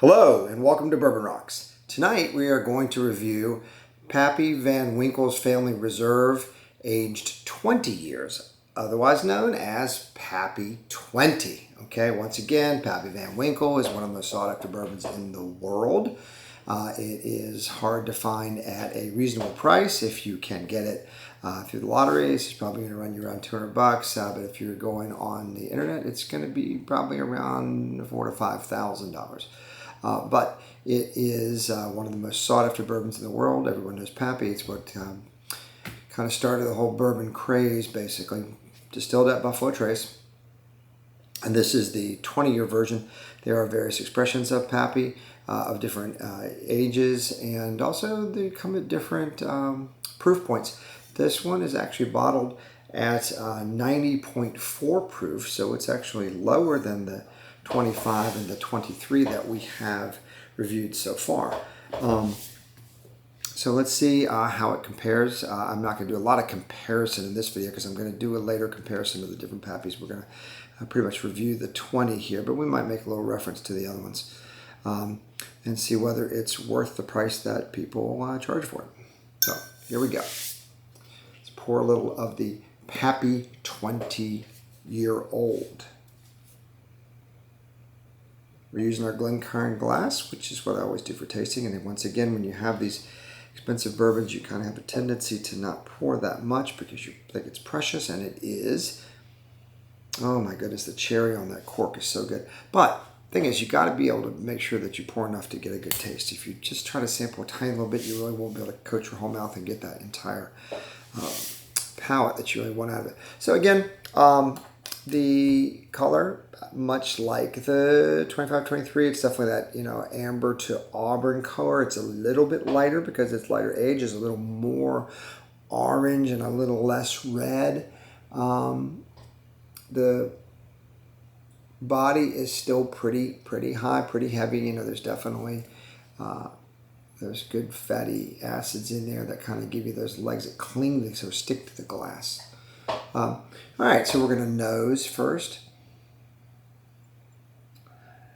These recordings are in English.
Hello and welcome to Bourbon Rocks. Tonight we are going to review Pappy Van Winkle's Family Reserve, aged 20 years, otherwise known as Pappy 20. Okay, once again, Pappy Van Winkle is one of the most sought after bourbons in the world. It is hard to find at a reasonable price. If you can get it through the lotteries, it's probably going to run you around $200. But if you're going on the internet, it's going to be probably around $4,000 to $5,000. But it is one of the most sought after bourbons in the world. Everyone knows Pappy. It's what kind of started the whole bourbon craze, basically. Distilled at Buffalo Trace. And this is the 20-year version. There are various expressions of Pappy of different ages, and also they come at different proof points. This one is actually bottled at 90.4 proof, so it's actually lower than the 25 and the 23 that we have reviewed so far. So let's see how it compares. I'm not going to do a lot of comparison in this video because I'm going to do a later comparison of the different Pappies. We're going to pretty much review the 20 here, but we might make a little reference to the other ones and see whether it's worth the price that people charge for it. So here we go. Let's pour a little of the Pappy 20-year-old. We're using our Glencairn glass, which is what I always do for tasting. And then once again, when you have these expensive bourbons, you kind of have a tendency to not pour that much because you think it's precious, and it is. Oh my goodness, the cherry on that cork is so good. But the thing is, you got to be able to make sure that you pour enough to get a good taste. If you just try to sample a tiny little bit, you really won't be able to coat your whole mouth and get that entire palate that you really want out of it. So again, the color, much like the 25-23, it's definitely that, amber to auburn color. It's a little bit lighter because it's lighter age. It's a little more orange and a little less red. The body is still pretty high, pretty heavy. There's definitely there's good fatty acids in there that kind of give you those legs that cling, they sort of stick to the glass. All right, so we're going to nose first.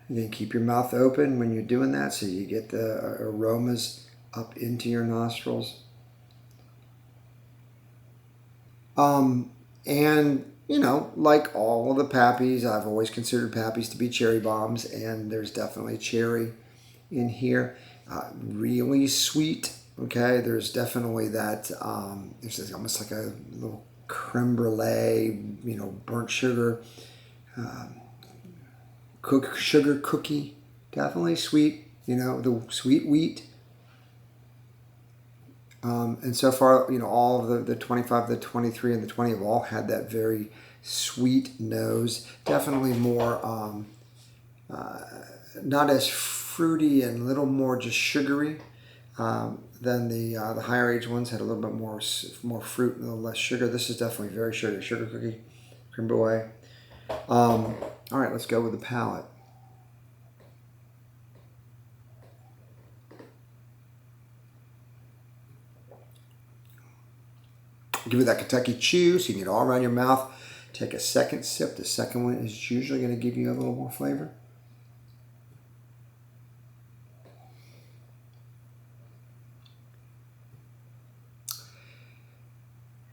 And then keep your mouth open when you're doing that so you get the aromas up into your nostrils. And, like all of the Pappies, I've always considered Pappies to be cherry bombs, and there's definitely cherry in here. Really sweet, okay? There's definitely that, there's almost like a little creme brulee, burnt sugar, sugar cookie, definitely sweet, the sweet wheat. And so far, all of the 25, the 23, and the 20 have all had that very sweet nose. Definitely more, not as fruity and a little more just sugary than the higher age ones. Had a little bit more fruit and a little less sugar. This is definitely very sugar cookie, creme brulee. All right, let's go with the palate. Give it that Kentucky chew so you can get it all around your mouth. Take a second sip. The second one is usually going to give you a little more flavor.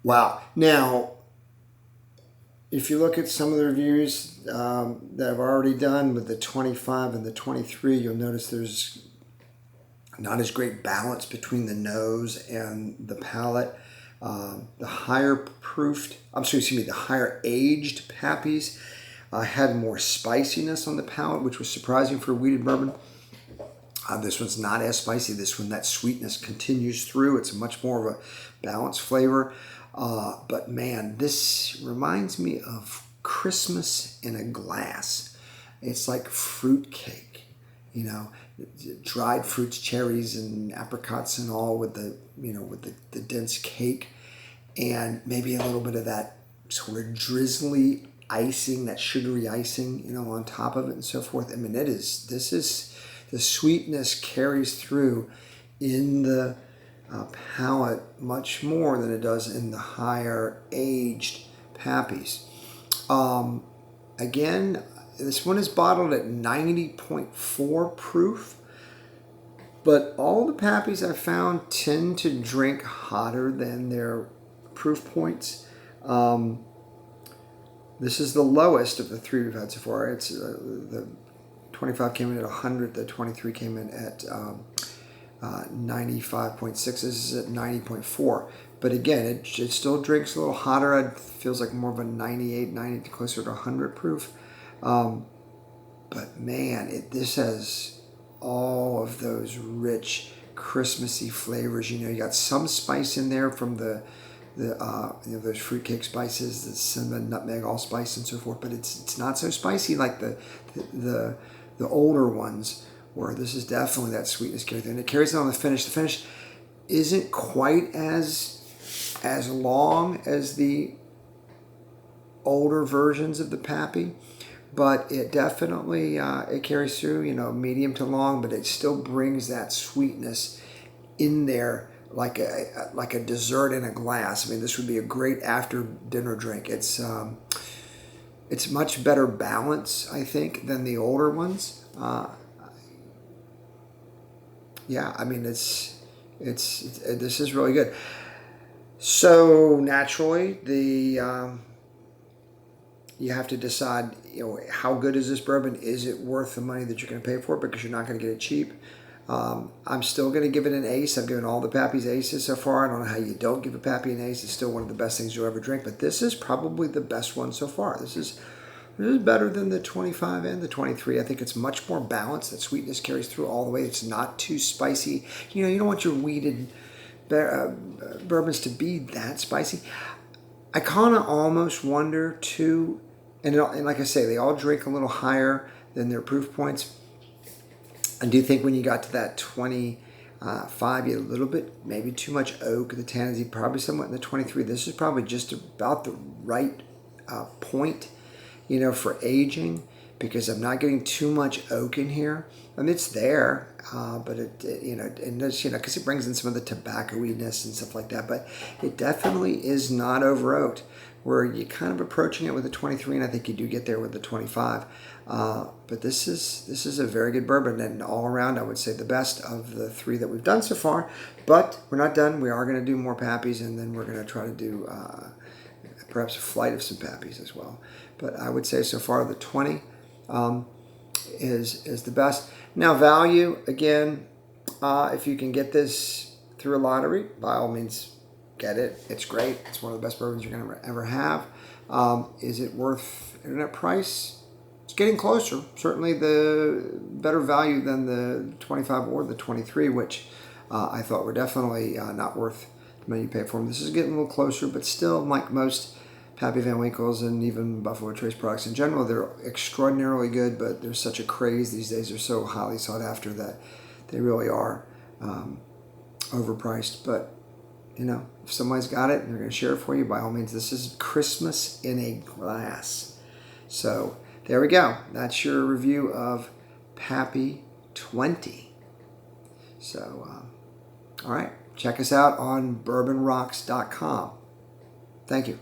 Wow. Now, if you look at some of the reviews that I've already done with the 25 and the 23, you'll notice there's not as great balance between the nose and the palate. The higher aged Pappies had more spiciness on the palate, which was surprising for a wheated bourbon. This one's not as spicy. This one, that sweetness continues through. It's much more of a balanced flavor. But man, this reminds me of Christmas in a glass. It's like fruit cake, dried fruits, cherries and apricots and all with the dense cake, and maybe a little bit of that sort of drizzly icing, that sugary icing, on top of it and so forth. I mean, the sweetness carries through in the palate much more than it does in the higher aged Pappies. Again, This one is bottled at 90.4 proof. But all the Pappies I've found tend to drink hotter than their proof points. This is the lowest of the three we've had so far. It's the 25 came in at 100. The 23 came in at 95.6. This is at 90.4. But again, it still drinks a little hotter. It feels like more of a 98, 90, closer to 100 proof. But man, this has all of those rich, Christmassy flavors. You got some spice in there from the those fruitcake spices, the cinnamon, nutmeg, allspice, and so forth. But it's not so spicy like the older ones, where this is definitely that sweetness carried through. And it carries it on the finish. The finish isn't quite as long as the older versions of the Pappy, but it definitely it carries through, medium to long, but it still brings that sweetness in there like a dessert in a glass. I mean, this would be a great after dinner drink. It's much better balance, I think, than the older ones. Yeah, I mean, this is really good. So naturally, you have to decide, how good is this bourbon? Is it worth the money that you're going to pay for it? Because you're not going to get it cheap. I'm still going to give it an ace. I've given all the Pappies aces so far. I don't know how you don't give a Pappy an ace. It's still one of the best things you'll ever drink. But this is probably the best one so far. This is better than the 25 and the 23. I think it's much more balanced. That sweetness carries through all the way. It's not too spicy. You don't want your wheated bourbons to be that spicy. I kind of almost wonder too, and like I say, they all drink a little higher than their proof points. I do think when you got to that 25, you had a little bit, maybe too much oak. The tannins, probably somewhat in the 23. This is probably just about the right point, for aging, because I'm not getting too much oak in here. I mean, it's there, but because it brings in some of the tobacco-iness and stuff like that. But it definitely is not over oaked, where you're kind of approaching it with the 23, and I think you do get there with the 25. But this is a very good bourbon, and all around, I would say the best of the three that we've done so far. But we're not done. We are going to do more Pappies, and then we're going to try to do perhaps a flight of some Pappies as well. But I would say so far the 20 is the best. Now value, again, if you can get this through a lottery, by all means, get it. It's great. It's one of the best bourbons you're going to ever have. Is it worth internet price? It's getting closer. Certainly the better value than the 25 or the 23, which I thought were definitely not worth the money you pay for them. This is getting a little closer, but still, like most Pappy Van Winkles and even Buffalo Trace products in general, they're extraordinarily good, but there's such a craze these days. They're so highly sought after that they really are overpriced. But, if somebody's got it and they're going to share it for you, by all means, this is Christmas in a glass. So there we go. That's your review of Pappy 20. So, all right. Check us out on bourbonrocks.com. Thank you.